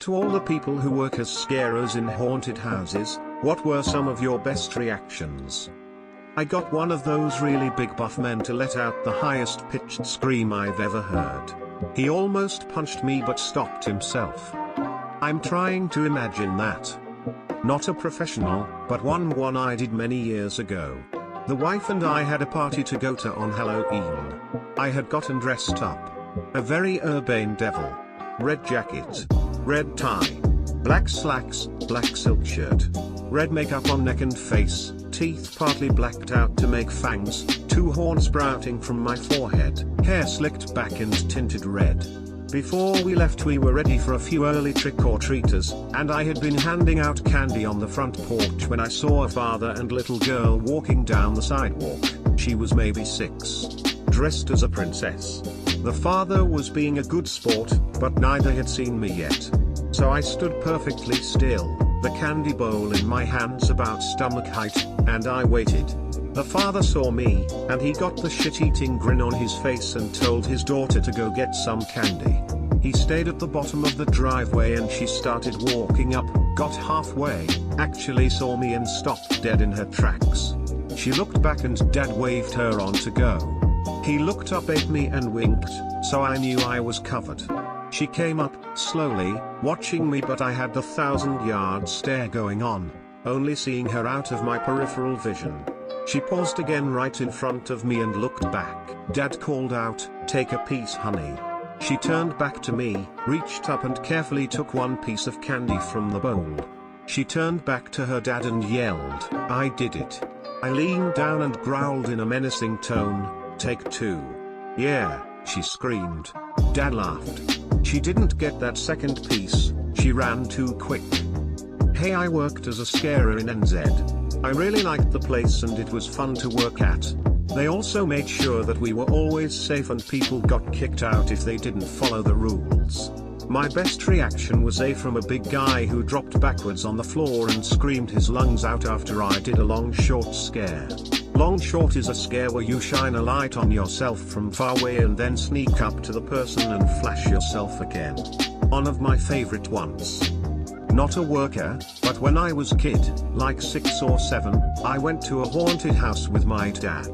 To all the people who work as scarers in haunted houses, what were some of your best reactions? I got one of those really big buff men to let out the highest pitched scream I've ever heard. He almost punched me but stopped himself. I'm trying to imagine that. Not a professional, but one I did many years ago. The wife and I had a party to go to on Halloween. I had gotten dressed up. A very urbane devil. Red jacket. Red tie. Black slacks, black silk shirt. Red makeup on neck and face, teeth partly blacked out to make fangs, 2 horns sprouting from my forehead, hair slicked back and tinted red. Before we left we were ready for a few early trick-or-treaters, and I had been handing out candy on the front porch when I saw a father and little girl walking down the sidewalk. She was maybe 6. Dressed as a princess. The father was being a good sport, but neither had seen me yet. So I stood perfectly still, the candy bowl in my hands about stomach height, and I waited. The father saw me, and he got the shit-eating grin on his face and told his daughter to go get some candy. He stayed at the bottom of the driveway and she started walking up, got halfway, actually saw me and stopped dead in her tracks. She looked back and Dad waved her on to go. He looked up at me and winked, so I knew I was covered. She came up, slowly, watching me, but I had the 1,000-yard stare going on, only seeing her out of my peripheral vision. She paused again right in front of me and looked back. Dad called out, "Take a piece, honey." She turned back to me, reached up and carefully took one piece of candy from the bowl. She turned back to her dad and yelled, "I did it." I leaned down and growled in a menacing tone, "Take 2. Yeah," she screamed. Dad laughed. She didn't get that second piece, she ran too quick. Hey, I worked as a scarer in NZ. I really liked the place and it was fun to work at. They also made sure that we were always safe and people got kicked out if they didn't follow the rules. My best reaction was from a big guy who dropped backwards on the floor and screamed his lungs out after I did a long short scare. Long short is a scare where you shine a light on yourself from far away and then sneak up to the person and flash yourself again. One of my favorite ones. Not a worker, but when I was a kid, like 6 or 7, I went to a haunted house with my dad.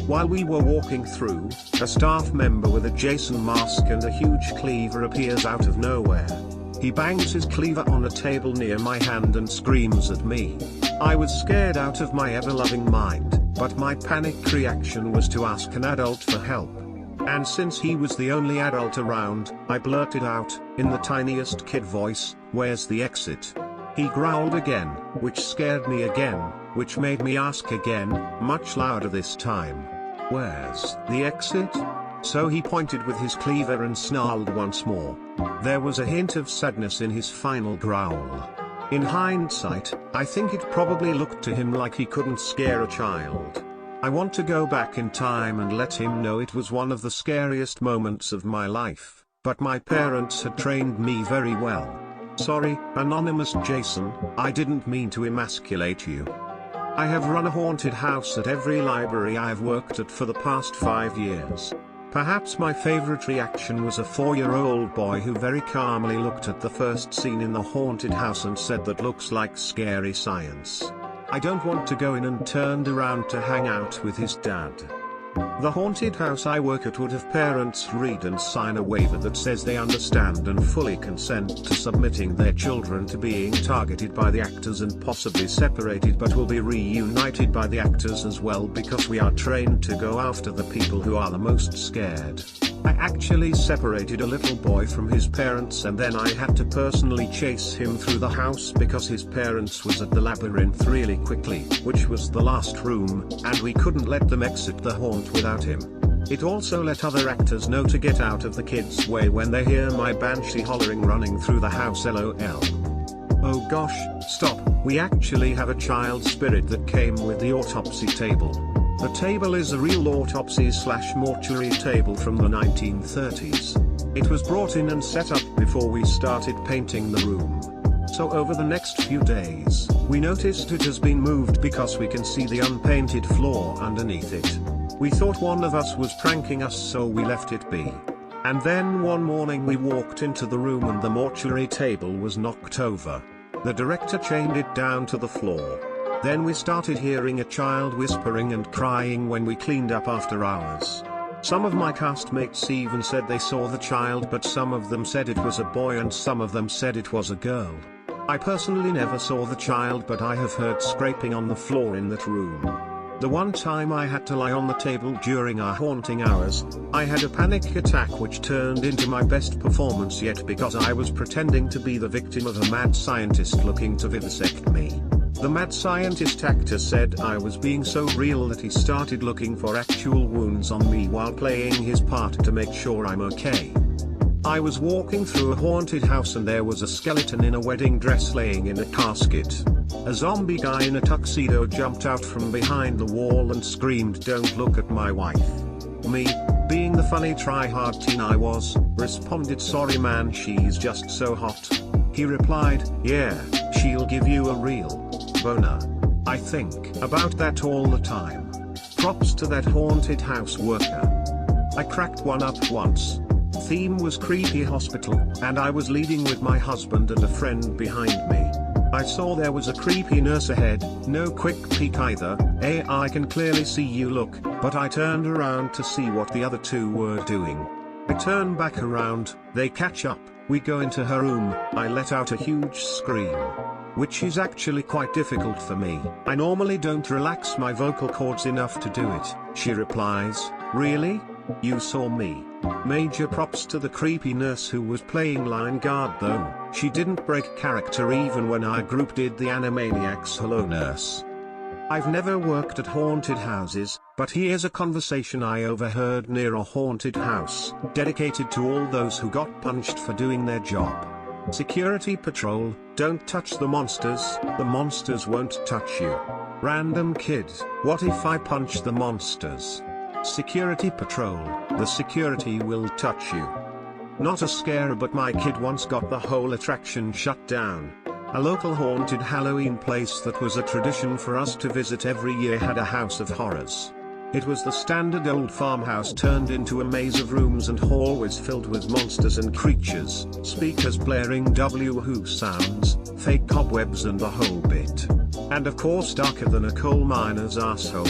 While we were walking through, a staff member with a Jason mask and a huge cleaver appears out of nowhere. He bangs his cleaver on a table near my hand and screams at me. I was scared out of my ever-loving mind, but my panicked reaction was to ask an adult for help. And since he was the only adult around, I blurted out, in the tiniest kid voice, "Where's the exit?" He growled again, which scared me again, which made me ask again, much louder this time. "Where's the exit?" So he pointed with his cleaver and snarled once more. There was a hint of sadness in his final growl. In hindsight, I think it probably looked to him like he couldn't scare a child. I want to go back in time and let him know it was one of the scariest moments of my life, but my parents had trained me very well. Sorry, Anonymous Jason, I didn't mean to emasculate you. I have run a haunted house at every library I've worked at for the past 5 years. Perhaps my favorite reaction was a 4-year-old boy who very calmly looked at the first scene in the haunted house and said, "That looks like scary science. I don't want to go in," and turned around to hang out with his dad. The haunted house I work at would have parents read and sign a waiver that says they understand and fully consent to submitting their children to being targeted by the actors and possibly separated, but will be reunited by the actors as well, because we are trained to go after the people who are the most scared. I actually separated a little boy from his parents and then I had to personally chase him through the house because his parents was at the labyrinth really quickly, which was the last room, and we couldn't let them exit the haunt without him. It also let other actors know to get out of the kids' way when they hear my banshee hollering running through the house, LOL. Oh gosh, stop, we actually have a child spirit that came with the autopsy table. The table is a real autopsy/mortuary table from the 1930s. It was brought in and set up before we started painting the room. So over the next few days, we noticed it has been moved because we can see the unpainted floor underneath it. We thought one of us was pranking us, so we left it be. And then one morning we walked into the room and the mortuary table was knocked over. The director chained it down to the floor. Then we started hearing a child whispering and crying when we cleaned up after hours. Some of my castmates even said they saw the child, but some of them said it was a boy and some of them said it was a girl. I personally never saw the child, but I have heard scraping on the floor in that room. The one time I had to lie on the table during our haunting hours, I had a panic attack which turned into my best performance yet because I was pretending to be the victim of a mad scientist looking to vivisect me. The mad scientist actor said I was being so real that he started looking for actual wounds on me while playing his part to make sure I'm okay. I was walking through a haunted house and there was a skeleton in a wedding dress laying in a casket. A zombie guy in a tuxedo jumped out from behind the wall and screamed, "Don't look at my wife." Me, being the funny try-hard teen I was, responded, "Sorry man, she's just so hot." He replied, "Yeah, she'll give you a real boner." I think about that all the time. Props to that haunted house worker. I cracked one up once. Theme was creepy hospital, and I was leading with my husband and a friend behind me. I saw there was a creepy nurse ahead, no quick peek either. I can clearly see you look, but I turned around to see what the other two were doing. I turn back around, they catch up, we go into her room, I let out a huge scream. Which is actually quite difficult for me. I normally don't relax my vocal cords enough to do it. She replies, "Really? You saw me?" Major props to the creepy nurse who was playing line guard though. She didn't break character even when our group did the Animaniacs Hello Nurse. I've never worked at haunted houses, but here's a conversation I overheard near a haunted house, dedicated to all those who got punched for doing their job. Security patrol, don't touch the monsters won't touch you. Random kid, what if I punch the monsters? Security patrol, the security will touch you. Not a scare, but my kid once got the whole attraction shut down. A local haunted Halloween place that was a tradition for us to visit every year had a house of horrors. It was the standard old farmhouse turned into a maze of rooms and hallways filled with monsters and creatures, speakers blaring Who sounds, fake cobwebs and the whole bit. And of course darker than a coal miner's asshole.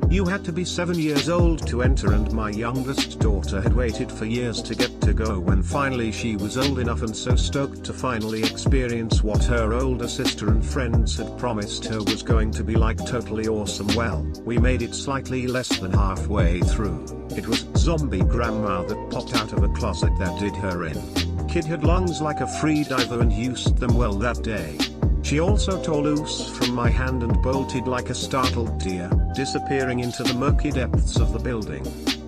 You had to be 7 years old to enter, and my youngest daughter had waited for years to get to go when finally she was old enough, and so stoked to finally experience what her older sister and friends had promised her was going to be like totally awesome. Well, we made it slightly less than halfway through. It was zombie grandma that popped out of a closet that did her in. Kid had lungs like a free diver and used them well that day. She also tore loose from my hand and bolted like a startled deer, disappearing into the murky depths of the building.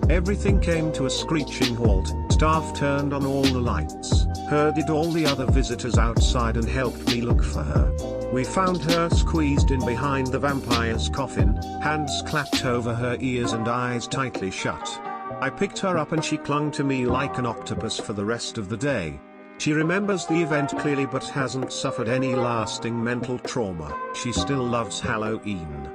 Everything came to a screeching halt. Staff turned on all the lights, herded all the other visitors outside and helped me look for her. We found her squeezed in behind the vampire's coffin, hands clapped over her ears and eyes tightly shut. I picked her up and she clung to me like an octopus for the rest of the day. She remembers the event clearly but hasn't suffered any lasting mental trauma. She still loves Halloween.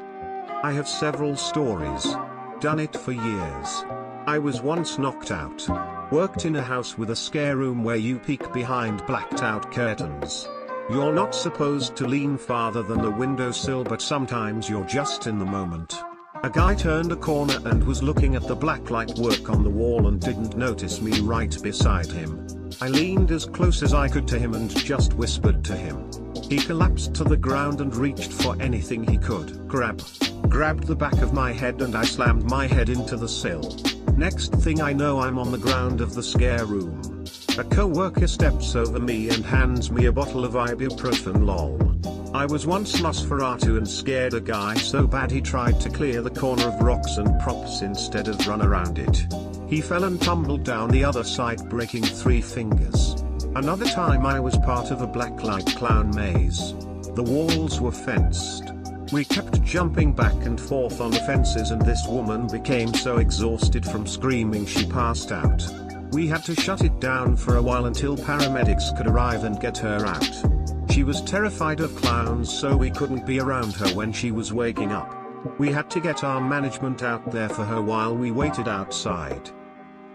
I have several stories. Done it for years. I was once knocked out. Worked in a house with a scare room where you peek behind blacked out curtains. You're not supposed to lean farther than the windowsill, but sometimes you're just in the moment. A guy turned a corner and was looking at the blacklight work on the wall and didn't notice me right beside him. I leaned as close as I could to him and just whispered to him. He collapsed to the ground and reached for anything he could grabbed the back of my head, and I slammed my head into the sill. Next thing I know, I'm on the ground of the scare room. A co-worker steps over me and hands me a bottle of ibuprofen. Lol. I was once Nosferatu and scared a guy so bad he tried to clear the corner of rocks and props instead of run around it. He fell and tumbled down the other side, breaking 3 fingers. Another time I was part of a blacklight clown maze. The walls were fenced. We kept jumping back and forth on the fences, and this woman became so exhausted from screaming she passed out. We had to shut it down for a while until paramedics could arrive and get her out. She was terrified of clowns, so we couldn't be around her when she was waking up. We had to get our management out there for her while we waited outside.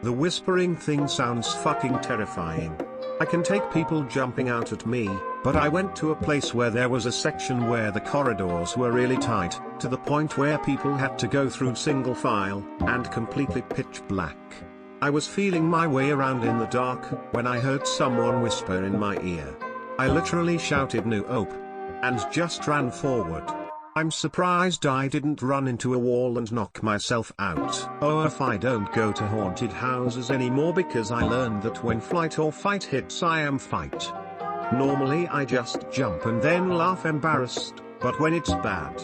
The whispering thing sounds fucking terrifying. I can take people jumping out at me, but I went to a place where there was a section where the corridors were really tight, to the point where people had to go through single file, and completely pitch black. I was feeling my way around in the dark, when I heard someone whisper in my ear. I literally shouted "Nope," and just ran forward. I'm surprised I didn't run into a wall and knock myself out. Oh, if I don't go to haunted houses anymore because I learned that when flight or fight hits I am fight. Normally I just jump and then laugh embarrassed, but when it's bad.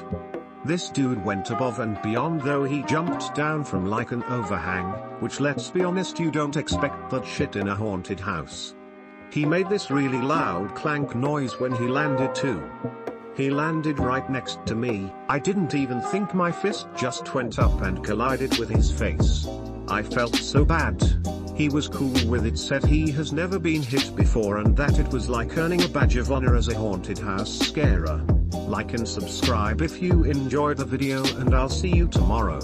This dude went above and beyond though he jumped down from like an overhang, which let's be honest you don't expect that shit in a haunted house. He made this really loud clank noise when he landed too. He landed right next to me. I didn't even think my fist just went up and collided with his face. I felt so bad. He was cool with it, said he has never been hit before and that it was like earning a badge of honor as a haunted house scarer. Like and subscribe if you enjoyed the video and I'll see you tomorrow.